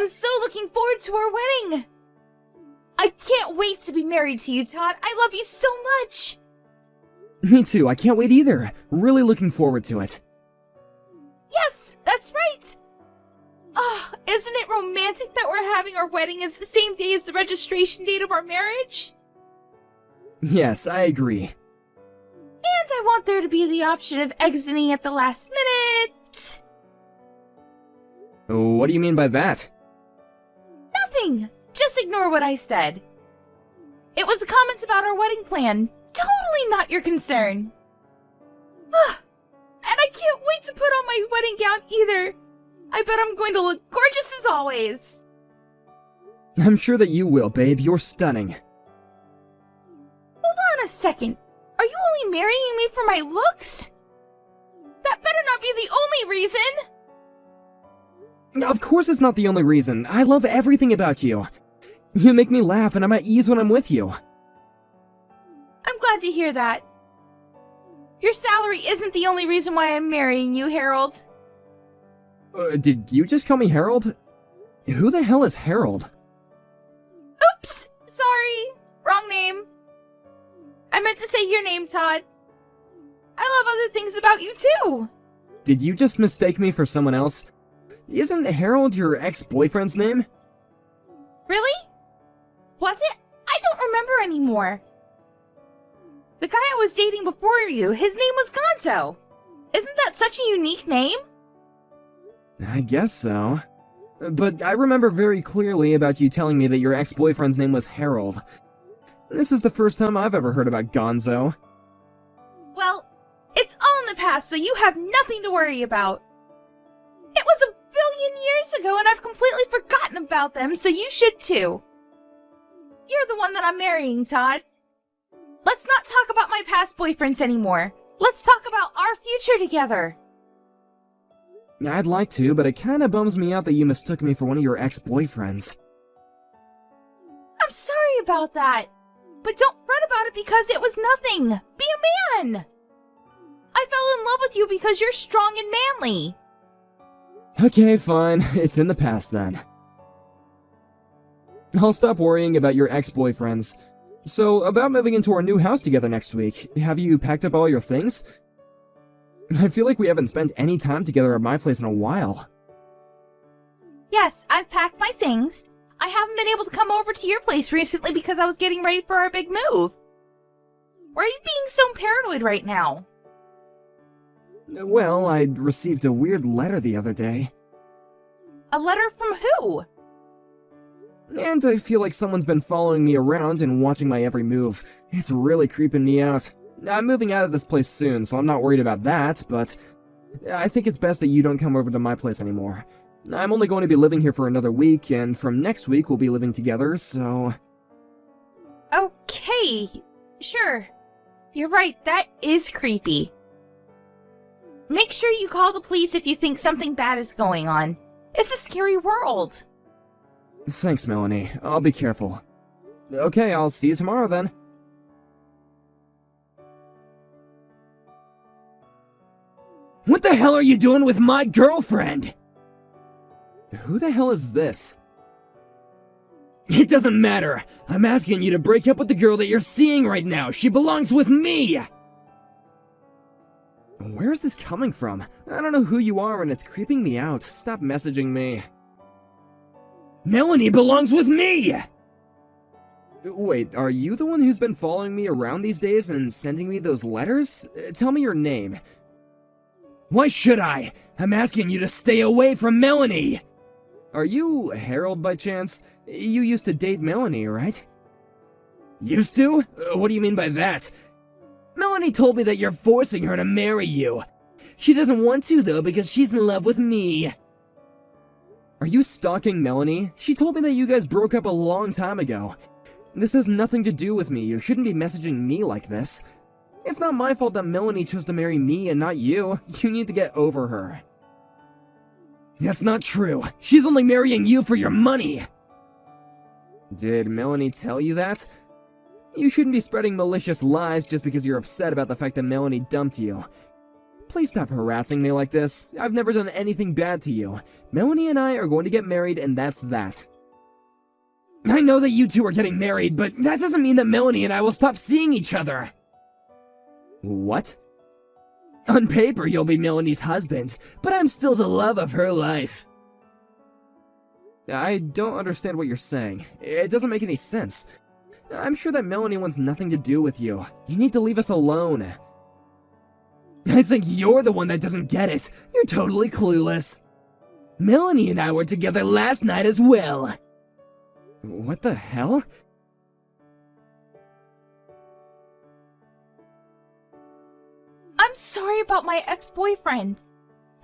I'm so looking forward to our wedding! I can't wait to be married to you, Todd. I love you so much! Me too, I can't wait either. Really looking forward to it. Yes, that's right! Isn't it romantic that we're having our wedding as the same day as the registration date of our marriage? Yes, I agree. And I want there to be the option of exiting at the last minute. What do you mean by that? Nothing! Just ignore what I said. It was a comment about our wedding plan. Totally not your concern. And I can't wait to put on my wedding gown either. I bet I'm going to look gorgeous as always. I'm sure that you will, babe. You're stunning. Hold on a second. Are you only marrying me for my looks? That better not be the only reason. Of course it's not the only reason. I love everything about you. You make me laugh and I'm at ease when I'm with you. I'm glad to hear that. Your salary isn't the only reason why I'm marrying you, Harold. Did you just call me Harold? Who the hell is Harold? Oops! Sorry. Wrong name. I meant to say your name, Todd. I love other things about you, too. Did you just mistake me for someone else? Isn't Harold your ex-boyfriend's name? Really? Was it? I don't remember anymore. The guy I was dating before you, his name was Gonzo. Isn't that such a unique name? I guess so. But I remember very clearly about you telling me that your ex-boyfriend's name was Harold. This is the first time I've ever heard about Gonzo. Well, it's all in the past, so you have nothing to worry about. It was 1 billion years ago, and I've completely forgotten about them, so you should too. You're the one that I'm marrying, Todd. Let's not talk about my past boyfriends anymore. Let's talk about our future together. I'd like to, but it kinda bums me out that you mistook me for one of your ex-boyfriends. I'm sorry about that. But don't fret about it because it was nothing. Be a man. I fell in love with you because you're strong and manly. Okay, fine. It's in the past then. I'll stop worrying about your ex-boyfriends. So, about moving into our new house together next week, have you packed up all your things? I feel like we haven't spent any time together at my place in a while. Yes, I've packed my things. I haven't been able to come over to your place recently because I was getting ready for our big move. Why are you being so paranoid right now? Well, I received a weird letter the other day. A letter from who? And I feel like someone's been following me around and watching my every move. It's really creeping me out. I'm moving out of this place soon, so I'm not worried about that, but I think it's best that you don't come over to my place anymore. I'm only going to be living here for another week, and from next week we'll be living together, so... Okay, sure. You're right, that is creepy. Make sure you call the police if you think something bad is going on. It's a scary world. Thanks, Melanie. I'll be careful. Okay, I'll see you tomorrow then. What the hell are you doing with my girlfriend? Who the hell is this? It doesn't matter. I'm asking you to break up with the girl that you're seeing right now. She belongs with me! Where is this coming from? I don't know who you are and it's creeping me out. Stop messaging me. Melanie belongs with me! Wait, are you the one who's been following me around these days and sending me those letters? Tell me your name. Why should I? I'm asking you to stay away from Melanie! Are you Harold by chance? You used to date Melanie, right? Used to? What do you mean by that? Melanie told me that you're forcing her to marry you. She doesn't want to though because she's in love with me. Are you stalking Melanie? She told me that you guys broke up a long time ago. This has nothing to do with me. You shouldn't be messaging me like this. It's not my fault that Melanie chose to marry me and not you. You need to get over her. That's not true. She's only marrying you for your money. Did Melanie tell you that? You shouldn't be spreading malicious lies just because you're upset about the fact that Melanie dumped you. Please stop harassing me like this. I've never done anything bad to you. Melanie and I are going to get married, and that's that. I know that you two are getting married, but that doesn't mean that Melanie and I will stop seeing each other. What? On paper, you'll be Melanie's husband, but I'm still the love of her life. I don't understand what you're saying. It doesn't make any sense. I'm sure that Melanie wants nothing to do with you. You need to leave us alone. I think you're the one that doesn't get it. You're totally clueless. Melanie and I were together last night as well. What the hell? I'm sorry about my ex-boyfriend.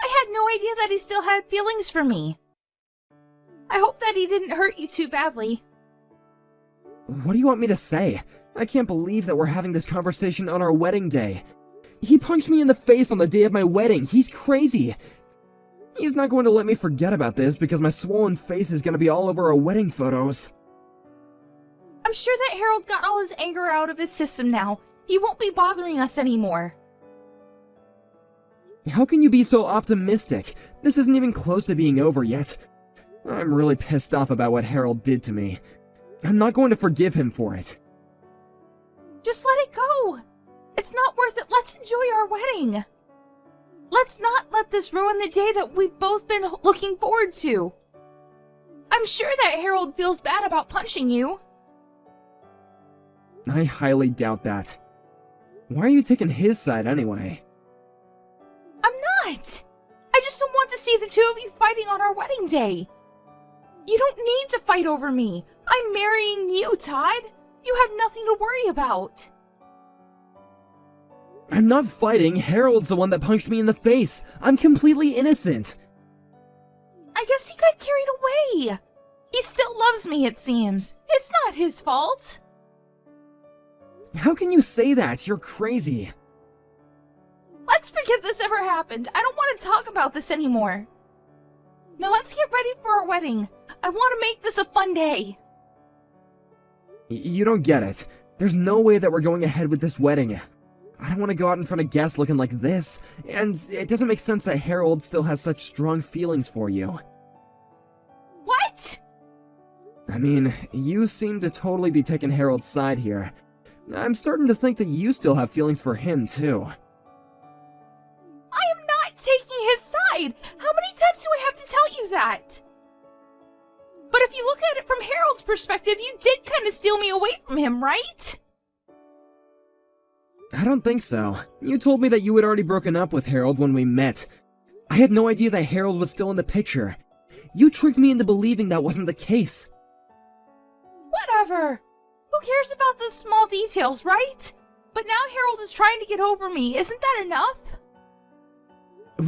I had no idea that he still had feelings for me. I hope that he didn't hurt you too badly. What do you want me to say? I can't believe that we're having this conversation on our wedding day. He punched me in the face on the day of my wedding. He's crazy. He's not going to let me forget about this because my swollen face is going to be all over our wedding photos. I'm sure that Harold got all his anger out of his system now. He won't be bothering us anymore. How can you be so optimistic? This isn't even close to being over yet. I'm really pissed off about what Harold did to me. I'm not going to forgive him for it. Just let it go. It's not worth it. Let's enjoy our wedding. Let's not let this ruin the day that we've both been looking forward to. I'm sure that Harold feels bad about punching you. I highly doubt that. Why are you taking his side anyway? I'm not. I just don't want to see the two of you fighting on our wedding day. You don't need to fight over me. I'm marrying you, Todd. You have nothing to worry about. I'm not fighting. Harold's the one that punched me in the face. I'm completely innocent. I guess he got carried away. He still loves me, it seems. It's not his fault. How can you say that? You're crazy. Let's forget this ever happened. I don't want to talk about this anymore. Now let's get ready for our wedding. I want to make this a fun day. You don't get it. There's no way that we're going ahead with this wedding. I don't want to go out in front of guests looking like this, and it doesn't make sense that Harold still has such strong feelings for you. What? I mean, you seem to totally be taking Harold's side here. I'm starting to think that you still have feelings for him, too. I am not taking his side! How many times do I have to tell you that? But if you look at it from Harold's perspective, you did kind of steal me away from him, right? I don't think so. You told me that you had already broken up with Harold when we met. I had no idea that Harold was still in the picture. You tricked me into believing that wasn't the case. Whatever. Who cares about the small details, right? But now Harold is trying to get over me. Isn't that enough?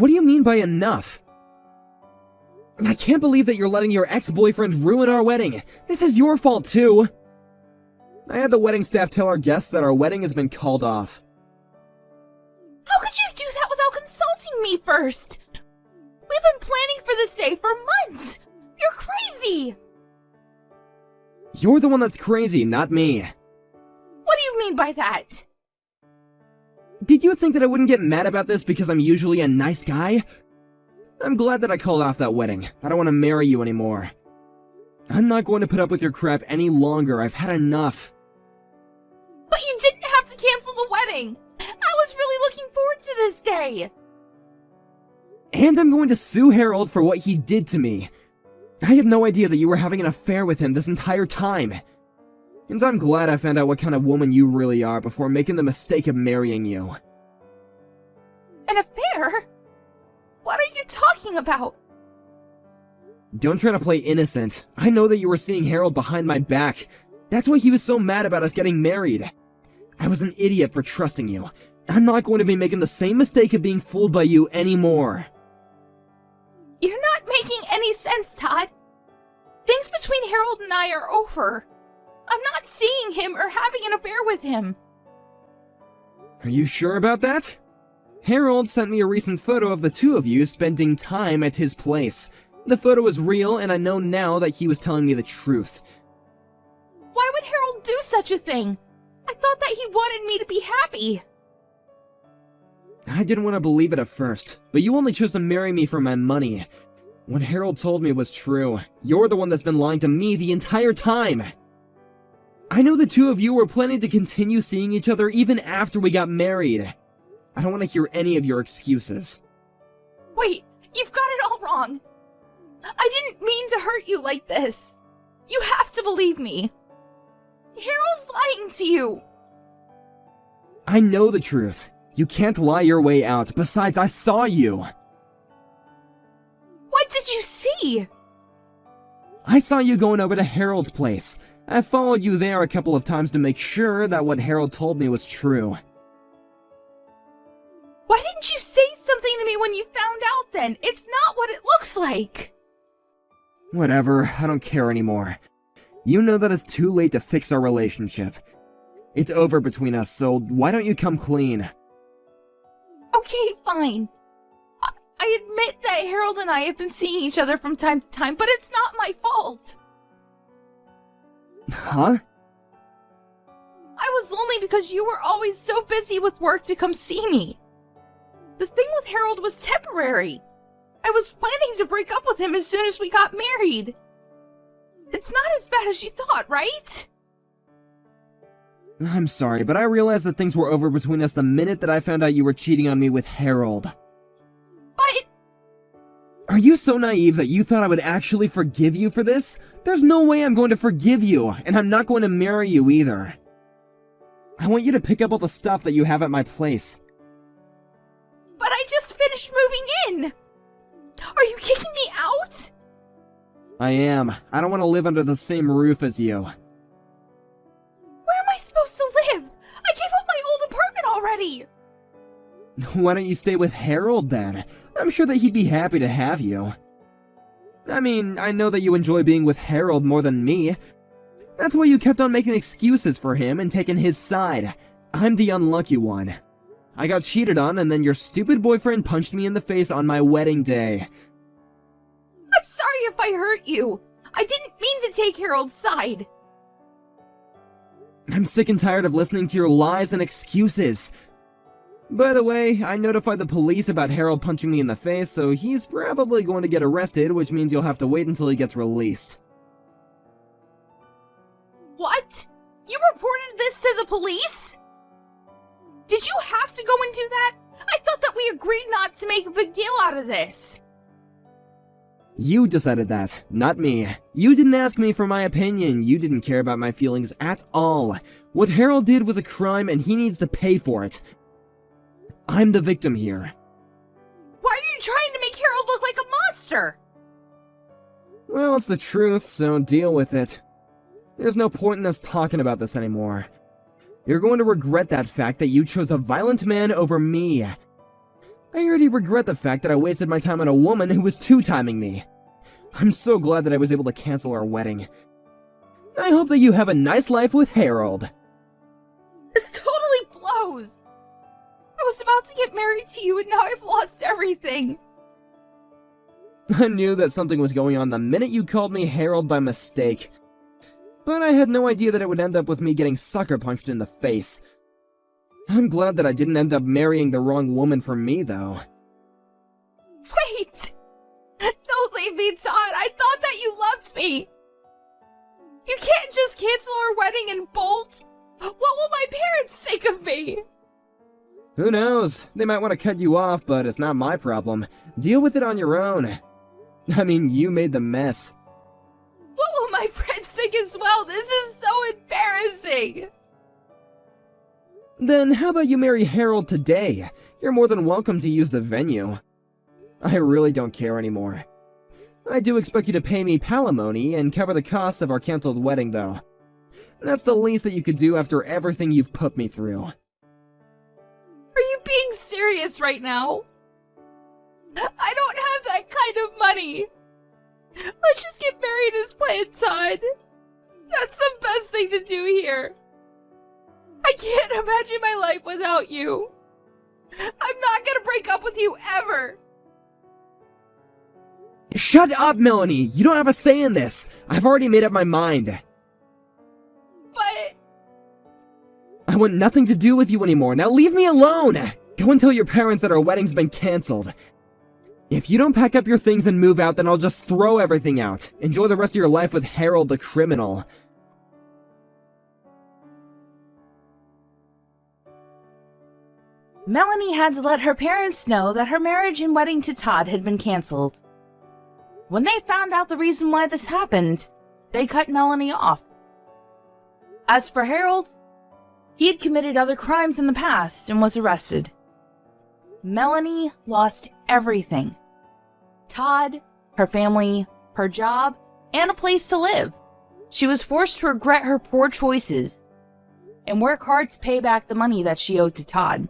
What do you mean by enough? I can't believe that you're letting your ex-boyfriend ruin our wedding. This is your fault, too. I had the wedding staff tell our guests that our wedding has been called off. How could you do that without consulting me first? We've been planning for this day for months. You're crazy. You're the one that's crazy, not me. What do you mean by that? Did you think that I wouldn't get mad about this because I'm usually a nice guy? I'm glad that I called off that wedding. I don't want to marry you anymore. I'm not going to put up with your crap any longer. I've had enough. But you didn't have to cancel the wedding. I was really looking forward to this day. And I'm going to sue Harold for what he did to me. I had no idea that you were having an affair with him this entire time. And I'm glad I found out what kind of woman you really are before making the mistake of marrying you. An affair? What are you talking about? Don't try to play innocent. I know that you were seeing Harold behind my back. That's why he was so mad about us getting married. I was an idiot for trusting you. I'm not going to be making the same mistake of being fooled by you anymore. You're not making any sense, Todd. Things between Harold and I are over. I'm not seeing him or having an affair with him. Are you sure about that? Harold sent me a recent photo of the two of you spending time at his place. The photo is real, and I know now that he was telling me the truth. Why would Harold do such a thing? I thought that he wanted me to be happy. I didn't want to believe it at first, but you only chose to marry me for my money. What Harold told me was true. You're the one that's been lying to me the entire time. I know the two of you were planning to continue seeing each other even after we got married. I don't want to hear any of your excuses. Wait, you've got it all wrong. I didn't mean to hurt you like this. You have to believe me. Harold's lying to you. I know the truth. You can't lie your way out. Besides, I saw you. What did you see? I saw you going over to Harold's place. I followed you there a couple of times to make sure that what Harold told me was true. Why didn't you say something to me when you found out then? It's not what it looks like. Whatever, I don't care anymore. You know that it's too late to fix our relationship. It's over between us, so why don't you come clean? Okay, fine. I admit that Harold and I have been seeing each other from time to time, but it's not my fault. Huh? I was lonely because you were always so busy with work to come see me. The thing with Harold was temporary. I was planning to break up with him as soon as we got married. It's not as bad as you thought, right? I'm sorry, but I realized that things were over between us the minute that I found out you were cheating on me with Harold. But... Are you so naive that you thought I would actually forgive you for this? There's no way I'm going to forgive you, and I'm not going to marry you either. I want you to pick up all the stuff that you have at my place. But I just finished moving in! Are you kicking me out? I am. I don't want to live under the same roof as you. Where am I supposed to live? I gave up my old apartment already! Why don't you stay with Harold then? I'm sure that he'd be happy to have you. I mean, I know that you enjoy being with Harold more than me. That's why you kept on making excuses for him and taking his side. I'm the unlucky one. I got cheated on, and then your stupid boyfriend punched me in the face on my wedding day. I'm sorry if I hurt you. I didn't mean to take Harold's side. I'm sick and tired of listening to your lies and excuses. By the way, I notified the police about Harold punching me in the face, so he's probably going to get arrested, which means you'll have to wait until he gets released. What? You reported this to the police? Did you have to go and do that? I thought that we agreed not to make a big deal out of this. You decided that, not me. You didn't ask me for my opinion. You didn't care about my feelings at all. What Harold did was a crime, and he needs to pay for it. I'm the victim here. Why are you trying to make Harold look like a monster? Well, it's the truth, so deal with it. There's no point in us talking about this anymore. You're going to regret that fact that you chose a violent man over me. I already regret the fact that I wasted my time on a woman who was two-timing me. I'm so glad that I was able to cancel our wedding. I hope that you have a nice life with Harold. This totally blows. I was about to get married to you and now I've lost everything. I knew that something was going on the minute you called me Harold by mistake. But I had no idea that it would end up with me getting sucker punched in the face. I'm glad that I didn't end up marrying the wrong woman for me, though. Wait! Don't leave me, Todd! I thought that you loved me! You can't just cancel our wedding and bolt! What will my parents think of me? Who knows? They might want to cut you off, but it's not my problem. Deal with it on your own. I mean, you made the mess. What will my friends think as well? This is so embarrassing! Then how about you marry Harold today? You're more than welcome to use the venue. I really don't care anymore. I do expect you to pay me palimony and cover the costs of our canceled wedding, though. That's the least that you could do after everything you've put me through. Are you being serious right now? I don't have that kind of money. Let's just get married as planned, Todd. That's the best thing to do here. I can't imagine my life without you. I'm not gonna break up with you ever. Shut up, Melanie! You don't have a say in this! I've already made up my mind. But... I want nothing to do with you anymore. Now leave me alone! Go and tell your parents that our wedding's been canceled. If you don't pack up your things and move out, then I'll just throw everything out. Enjoy the rest of your life with Harold the criminal. Melanie had to let her parents know that her marriage and wedding to Todd had been canceled. When they found out the reason why this happened, they cut Melanie off. As for Harold, he had committed other crimes in the past and was arrested. Melanie lost everything. Todd, her family, her job, and a place to live. She was forced to regret her poor choices and work hard to pay back the money that she owed to Todd.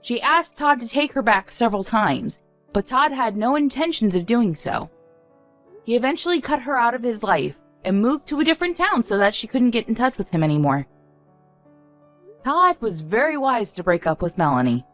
She asked Todd to take her back several times, but Todd had no intentions of doing so. He eventually cut her out of his life and moved to a different town so that she couldn't get in touch with him anymore. Todd was very wise to break up with Melanie.